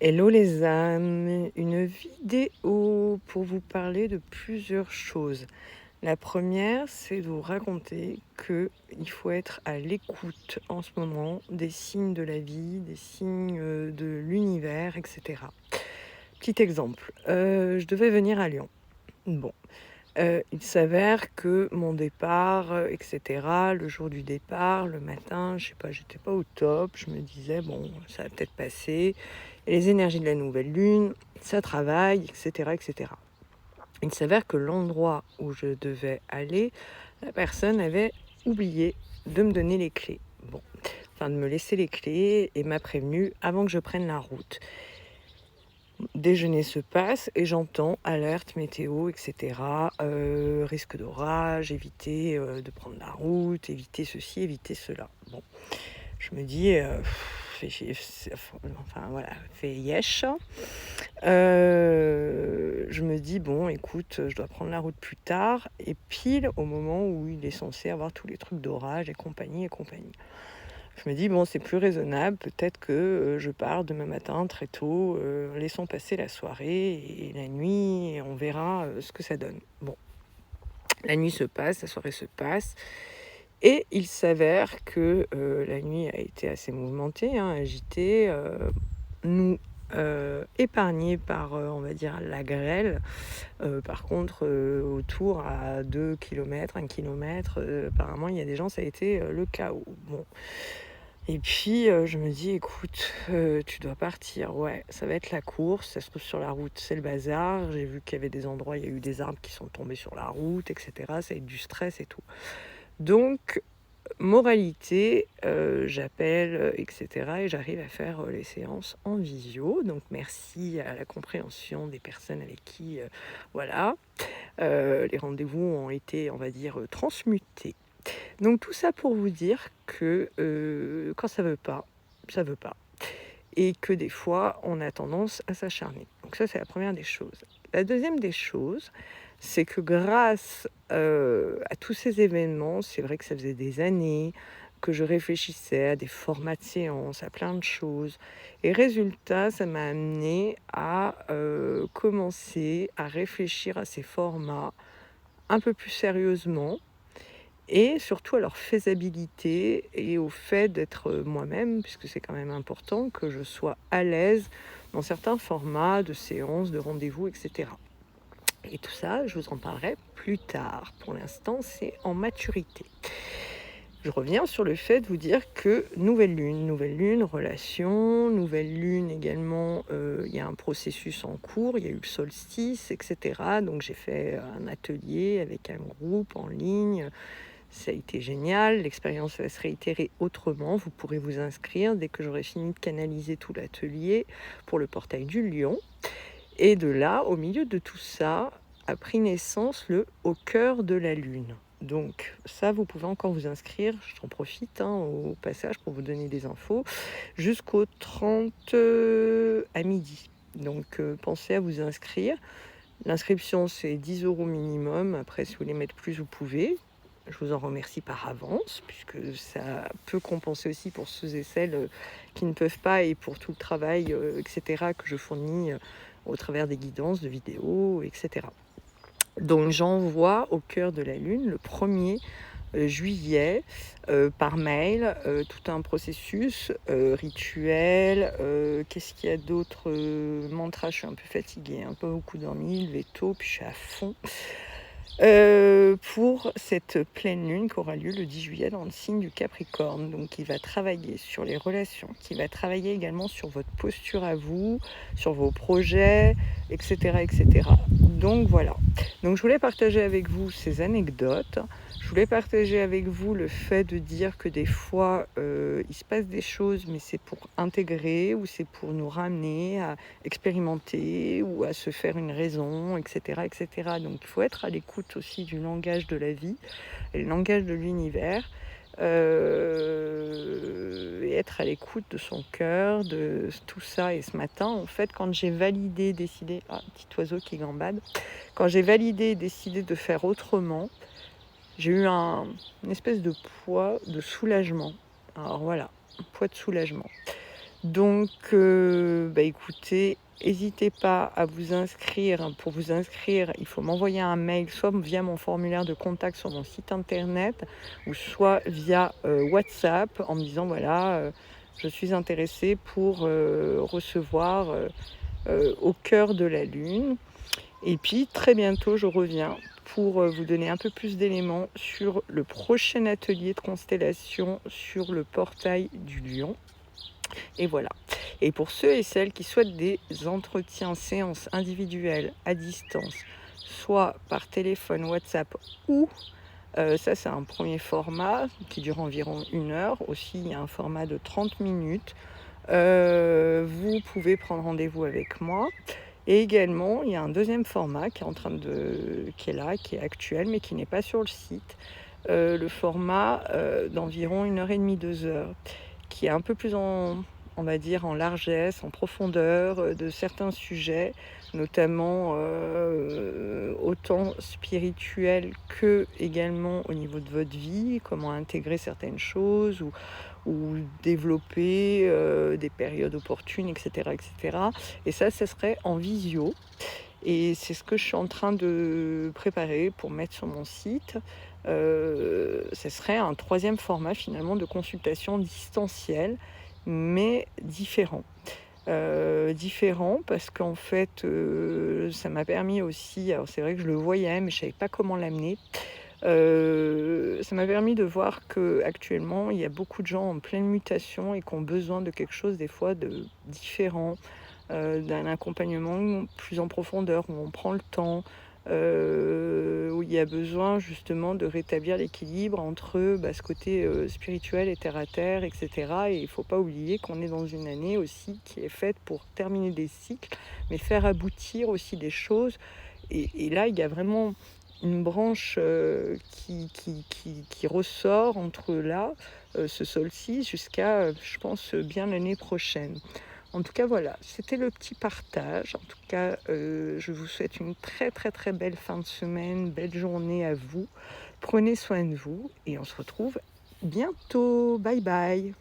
Hello les âmes, une vidéo pour vous parler de plusieurs choses. La première, c'est de vous raconter qu'il faut être à l'écoute en ce moment des signes de la vie, des signes de l'univers, etc. Petit exemple, je devais venir à Lyon. Bon, il s'avère que mon départ, etc., le jour du départ, le matin, je sais pas, j'étais pas au top. Je me disais: «Bon, ça va peut-être passer». Et les énergies de la nouvelle lune, ça travaille, etc., etc. Il s'avère que l'endroit où je devais aller, la personne avait oublié de me donner les clés. Bon, enfin de me laisser les clés et m'a prévenu avant que je prenne la route. Déjeuner se passe et j'entends alerte météo, etc. Risque d'orage, éviter de prendre la route, éviter ceci, éviter cela. Bon, je me dis, enfin voilà, fait yesh. Je me dis, bon, écoute, je dois prendre la route plus tard, et pile au moment où il est censé avoir tous les trucs d'orage et compagnie et compagnie. Je me dis: «Bon, c'est plus raisonnable, peut-être que, je pars demain matin très tôt, laissons passer la soirée et la nuit et on verra, ce que ça donne». Bon, la nuit se passe, la soirée se passe et il s'avère que, la nuit a été assez mouvementée, hein, agitée, nous, épargnés par, on va dire la grêle. Par contre, autour à 2 kilomètres, 1 kilomètre, apparemment il y a des gens, ça a été, le chaos. Bon. Et puis, je me dis: «Écoute, tu dois partir, ouais, ça va être la course, ça se trouve sur la route, c'est le bazar». J'ai vu qu'il y avait des endroits, il y a eu des arbres qui sont tombés sur la route et cetera, ça va être du stress et tout. Donc moralité, j'appelle, et cetera, et j'arrive à faire, les séances en visio. Donc merci à la compréhension des personnes avec qui, voilà, les rendez-vous ont été, on va dire, transmutés. Donc tout ça pour vous dire que, quand ça veut pas, et que des fois on a tendance à s'acharner. Donc ça, c'est la première des choses. La deuxième des choses, c'est que grâce, à tous ces événements, c'est vrai que ça faisait des années que je réfléchissais à des formats de séances, à plein de choses, et résultat, ça m'a amené à, commencer à réfléchir à ces formats un peu plus sérieusement, et surtout à leur faisabilité et au fait d'être, moi-même, puisque c'est quand même important que je sois à l'aise dans certains formats de séances, de rendez-vous, et cetera. Et tout ça, je vous en parlerai plus tard. Pour l'instant, c'est en maturité. Je reviens sur le fait de vous dire que nouvelle lune, relation, nouvelle lune également, il y a un processus en cours, il y a eu le solstice, et cetera. Donc j'ai fait un atelier avec un groupe en ligne. Ça a été génial, l'expérience va se réitérer autrement. Vous pourrez vous inscrire dès que j'aurai fini de canaliser tout l'atelier pour le portail du lion. Et de là, au milieu de tout ça, a pris naissance le «Au cœur de la lune». Donc ça, vous pouvez encore vous inscrire, j'en profite, hein, au passage pour vous donner des infos, jusqu'au 30 à midi. Donc pensez à vous inscrire. L'inscription, c'est 10 € minimum. Après, si vous voulez mettre plus, vous pouvez. Je vous en remercie par avance, puisque ça peut compenser aussi pour ceux et celles qui ne peuvent pas, et pour tout le travail, etc., que je fournis au travers des guidances, de vidéos, etc. Donc j'envoie au cœur de la lune le 1er juillet, par mail, tout un processus, rituel, qu'est-ce qu'il y a d'autre? Mantra, je suis un peu fatiguée, hein, pas beaucoup dormi, levé tôt, puis je suis à fond. Pour cette pleine lune qui aura lieu le 10 juillet dans le signe du Capricorne, donc qui va travailler sur les relations, qui va travailler également sur votre posture à vous, sur vos projets, et cetera, et cetera. Donc voilà. Donc je voulais partager avec vous ces anecdotes. Je voulais partager avec vous le fait de dire que des fois, il se passe des choses, mais c'est pour intégrer, ou c'est pour nous ramener à expérimenter ou à se faire une raison, et cetera, et cetera. Donc il faut être à l'écoute aussi du langage de la vie et le langage de l'univers, et être à l'écoute de son cœur, de tout ça. Et ce matin, en fait, quand j'ai validé, décidé, ah, petit oiseau qui gambade, quand j'ai validé et décidé de faire autrement, j'ai eu une espèce de poids de soulagement. Alors voilà, un poids de soulagement. Donc, écoutez, n'hésitez pas à vous inscrire. Pour vous inscrire, il faut m'envoyer un mail, soit via mon formulaire de contact sur mon site internet, ou soit via WhatsApp en me disant voilà, je suis intéressée pour recevoir au cœur de la Lune. Et puis très bientôt, je reviens pour vous donner un peu plus d'éléments sur le prochain atelier de constellation sur le portail du Lion. Et voilà. Et pour ceux et celles qui souhaitent des entretiens, séances individuelles à distance, soit par téléphone, WhatsApp ou ça c'est un premier format qui dure environ 1 heure. Aussi, il y a un format de 30 minutes. Vous pouvez prendre rendez-vous avec moi. Et également, il y a un deuxième format qui est là, qui est actuel, mais qui n'est pas sur le site. Le format d'environ 1h30, 2 heures, qui est un peu plus on va dire, en largesse, en profondeur de certains sujets, notamment autant spirituels que également au niveau de votre vie, comment intégrer certaines choses ou développer des périodes opportunes, etc., etc. Et ça serait en visio. Et c'est ce que je suis en train de préparer pour mettre sur mon site. Ce serait un troisième format finalement de consultation distancielle, mais différent. Différent parce qu'en fait, ça m'a permis aussi, alors c'est vrai que je le voyais, mais je ne savais pas comment l'amener. Ça m'a permis de voir qu'actuellement, il y a beaucoup de gens en pleine mutation et qui ont besoin de quelque chose des fois de différent, d'un accompagnement plus en profondeur, où on prend le temps, où il y a besoin justement de rétablir l'équilibre entre ce côté spirituel et terre à terre, etc. Et il ne faut pas oublier qu'on est dans une année aussi qui est faite pour terminer des cycles, mais faire aboutir aussi des choses. Et là, il y a vraiment une branche qui ressort entre là, ce solstice, jusqu'à, je pense, bien l'année prochaine. En tout cas, voilà, c'était le petit partage. En tout cas, je vous souhaite une très, très, très belle fin de semaine, belle journée à vous. Prenez soin de vous et on se retrouve bientôt. Bye bye.